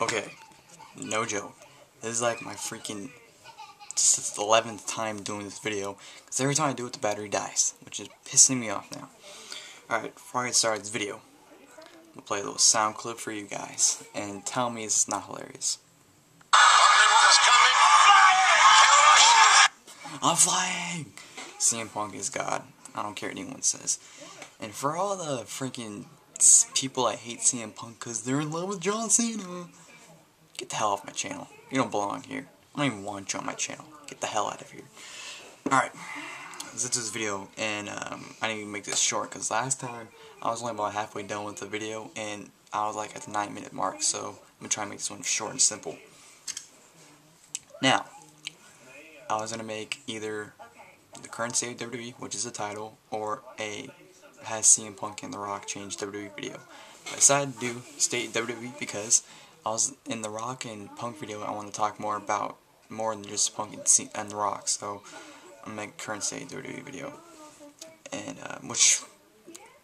Okay, no joke. This is like my freaking just the 11th time doing this video, because every time I do it the battery dies, which is pissing me off now. Alright, before I get started this video, I'm gonna play a little sound clip for you guys, and tell me it's not hilarious. I'm flying! CM Punk is God. I don't care what anyone says. And for all the freaking people that hate CM Punk because they're in love with John Cena, get the hell off my channel. You don't belong here. I don't even want you on my channel. Get the hell out of here. Alright, this is this video, and I need to make this short because last time I was only about halfway done with the video, and I was like at the 9-minute mark, so I'm going to try and make this one short and simple. Now, I was going to make either the current state of WWE, which is the title, or a has CM Punk and The Rock changed WWE video. I decided to do state WWE because I was in The Rock and Punk video. I want to talk more about more than just Punk and The Rock, so I'm gonna make current state of WWE video, and which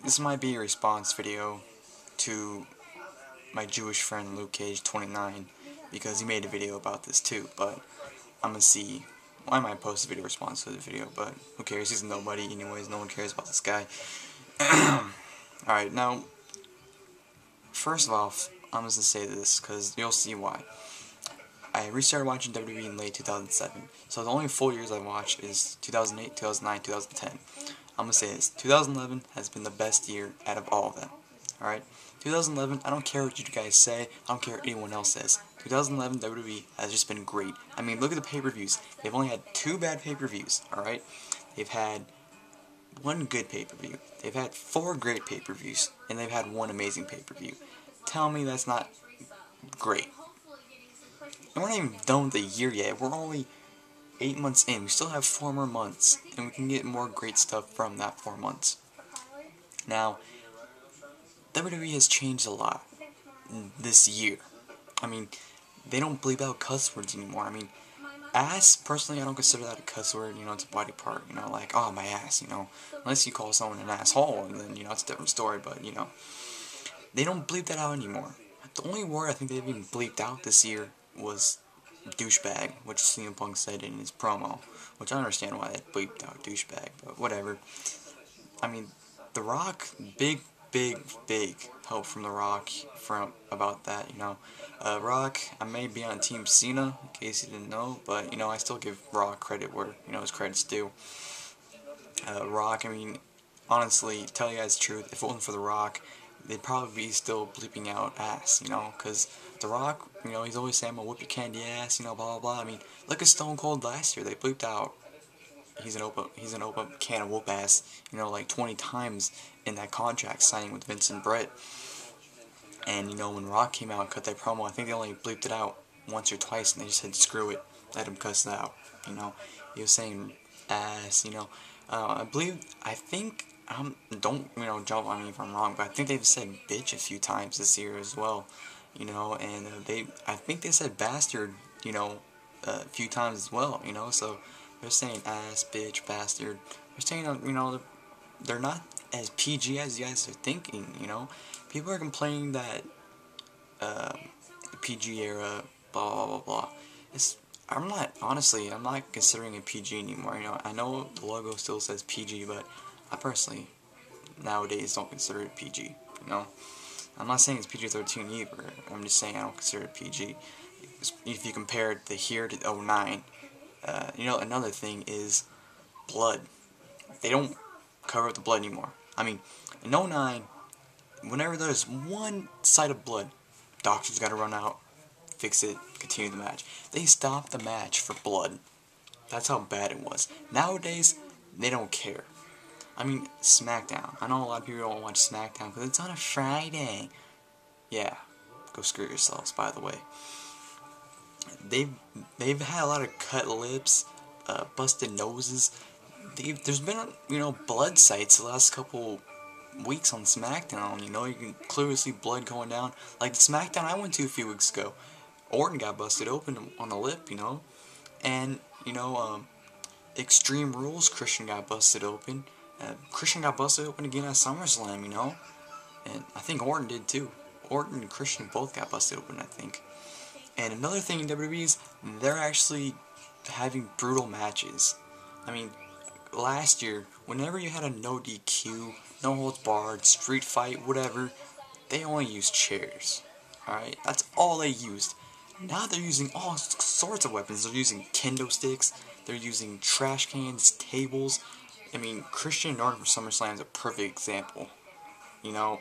this might be a response video to my Jewish friend Luke Cage 29 because he made a video about this too. But I'm gonna see. Well, I might post a video response to the video, but who cares? He's nobody anyways. No one cares about this guy. Alright, now, first of all, I'm just going to say this, because you'll see why. I restarted watching WWE in late 2007, so the only full years I've watched is 2008, 2009, 2010. I'm going to say this, 2011 has been the best year out of all of them. Alright? 2011, I don't care what you guys say, I don't care what anyone else says. 2011 WWE has just been great. I mean, look at the pay-per-views. They've only had 2 bad pay-per-views, alright? They've had 1 good pay-per-view. They've had 4 great pay-per-views, and they've had 1 amazing pay-per-view. Tell me that's not great. And we're not even done with the year yet. We're only 8 months in. We still have 4 more months, and we can get more great stuff from that 4 months. Now, WWE has changed a lot this year. I mean, they don't bleep out cuss words anymore. I mean, ass, personally, I don't consider that a cuss word. You know, it's a body part. You know, like, oh, my ass, you know. Unless you call someone an asshole, and then, you know, it's a different story. But, you know, they don't bleep that out anymore. The only word I think they've even bleeped out this year was douchebag, which CM Punk said in his promo. Which I understand why they bleeped out douchebag, but whatever. I mean, The Rock, big help from The Rock about that, you know. Rock, I may be on Team Cena, in case you didn't know, but, you know, I still give Rock credit where, you know, his credit's due. Rock, I mean, honestly, to tell you guys the truth, if it wasn't for The Rock, they'd probably be still bleeping out ass, you know, because The Rock, you know, he's always saying, I'm gonna whip your candy ass, you know, blah, blah, blah. I mean, look at Stone Cold last year, they bleeped out he's an open can of whoop ass, you know, like 20 times in that contract signing with Vince and Brett. And, you know, when Rock came out and cut that promo, I think they only bleeped it out once or twice, and they just said, screw it, let him cuss it out, you know. He was saying ass, you know. I think, don't, you know, jump on me if I'm wrong, but I think they've said bitch a few times this year as well, you know, and I think they said bastard, you know, a few times as well, you know, so they're saying ass, bitch, bastard. They're saying, you know, they're not as PG as you guys are thinking, you know. People are complaining that the PG era, blah, blah, blah, blah. I'm not considering it PG anymore, you know. I know the logo still says PG, but I personally, nowadays, don't consider it PG, you know. I'm not saying it's PG-13 either. I'm just saying I don't consider it PG. If you compare the here to 09, you know, another thing is blood. They don't cover up the blood anymore. I mean, in 09, whenever there's one sight of blood, doctors gotta run out, fix it, continue the match. They stopped the match for blood. That's how bad it was. Nowadays, they don't care. I mean, SmackDown. I know a lot of people don't watch SmackDown because it's on a Friday. Yeah, go screw yourselves, by the way. They've had a lot of cut lips, busted noses. There's been, you know, blood sights the last couple weeks on SmackDown. You know, you can clearly see blood going down. Like the SmackDown I went to a few weeks ago, Orton got busted open on the lip, you know, and you know, Extreme Rules, Christian got busted open. Christian got busted open again at SummerSlam, you know, and I think Orton did too. Orton and Christian both got busted open, I think. And another thing in WWE is they're actually having brutal matches. I mean, last year, whenever you had a no DQ, no holds barred, street fight, whatever, they only used chairs. Alright? That's all they used. Now they're using all sorts of weapons. They're using kendo sticks, they're using trash cans, tables. I mean, Christian and Orton for SummerSlam is a perfect example. You know,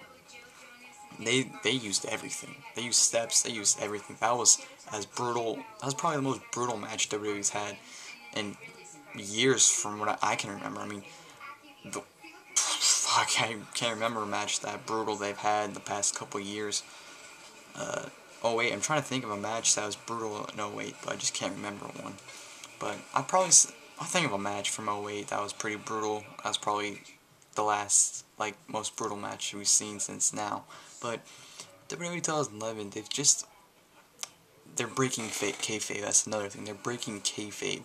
they used everything. They used steps, they used everything. That was as brutal. That was probably the most brutal match WWE's had in years from what I can remember. I mean, I can't remember a match that brutal they've had in the past couple years. Oh wait, I'm trying to think of a match that was brutal in 08, but I just can't remember one. But I'll think of a match from 08 that was pretty brutal. That was probably the last, like, most brutal match we've seen since now. But WWE 2011, they're breaking kayfabe. That's another thing. They're breaking kayfabe.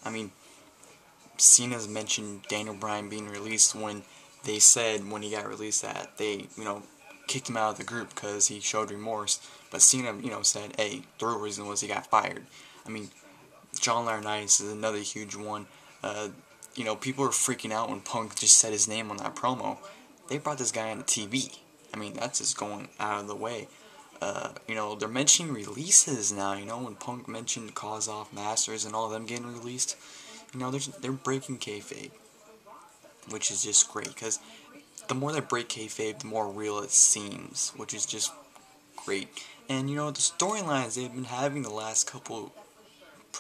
I mean, Cena's mentioned Daniel Bryan being released when they said when he got released that they, kicked him out of the group because he showed remorse. But Cena, said, hey, the real reason was he got fired. I mean, John Laurinaitis is another huge one. People were freaking out when Punk just said his name on that promo. They brought this guy on the TV. I mean, that's just going out of the way. They're mentioning releases now. When Punk mentioned Cause Off Masters and all of them getting released, they're breaking kayfabe, which is just great, because the more they break kayfabe, the more real it seems, which is just great. And, the storylines they've been having the last couple,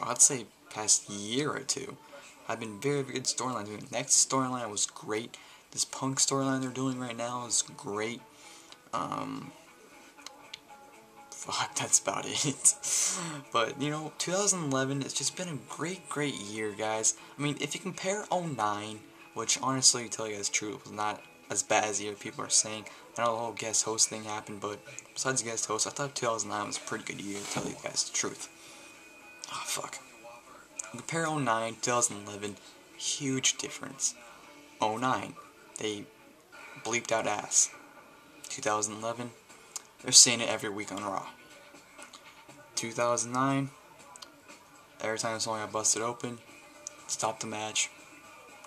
I'd say, past year or two, have been very, very good storylines. I mean, the next storyline was great. This Punk storyline they're doing right now is great. That's about it. But, 2011, it's just been a great, great year, guys. I mean, if you compare 09, which, honestly, to tell you guys the truth, was not as bad as the other people are saying. I know the whole guest host thing happened, but besides guest host, I thought 2009 was a pretty good year, to tell you guys the truth. Oh, fuck. Compare 09, 2011, huge difference. 09, they bleeped out ass. 2011, they're saying it every week on Raw. 2009, every time someone got busted open, stop the match,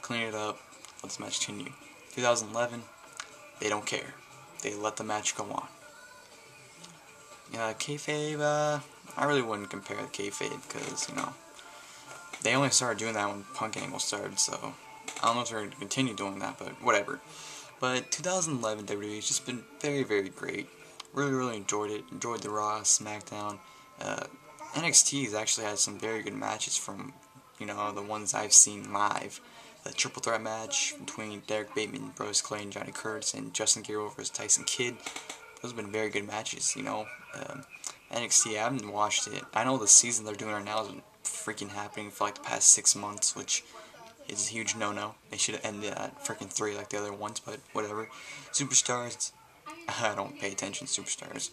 clean it up, let this match continue. 2011, they don't care. They let the match go on. Kayfabe, I really wouldn't compare the kayfabe, because, they only started doing that when Punk Angle started, so I don't know if they're going to continue doing that, but whatever. But 2011 WWE has just been very, very great. Really, really enjoyed it. Enjoyed the Raw, SmackDown. NXT has actually had some very good matches from, the ones I've seen live. The triple threat match between Derek Bateman, Brodus Clay, and Johnny Curtis, and Justin Gabriel versus Tyson Kidd. Those have been very good matches, NXT, I haven't watched it. I know the season they're doing right now has been freaking happening for like the past 6 months, which is a huge no-no. They should have ended at freaking 3 like the other ones, but whatever. Superstars, I don't pay attention to Superstars.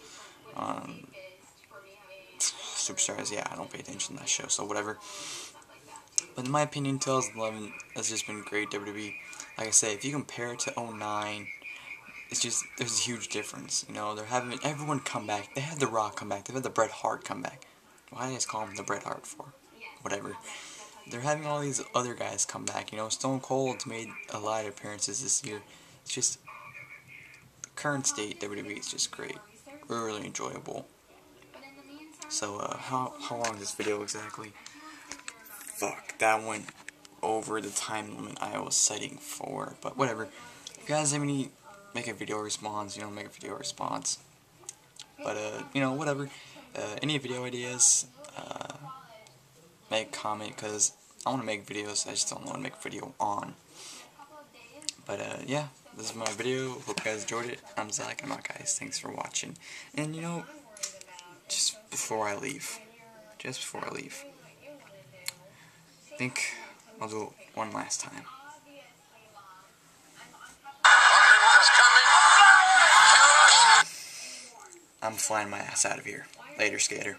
Superstars, yeah, I don't pay attention to that show, so whatever. But in my opinion, 2011 has just been great WWE. Like I said, if you compare it to 09, it's just, there's a huge difference. They're having everyone come back. They had The Rock come back. They've had the Bret Hart come back. Why do you guys call him the Bret Hart for? Whatever. They're having all these other guys come back. Stone Cold's made a lot of appearances this year. It's just, the current state WWE is just great. Really enjoyable. So, how long is this video exactly? Fuck, that went over the time limit I was setting for, but whatever. If you guys have any, make a video response, make a video response. But, whatever. Any video ideas, make a comment, because I want to make videos, I just don't know what to make a video on. But, yeah, this is my video. Hope you guys enjoyed it. I'm Zach, I'm out, guys. Thanks for watching. And, just before I leave, I think I'll do it one last time. I'm flying my ass out of here. Later, skater.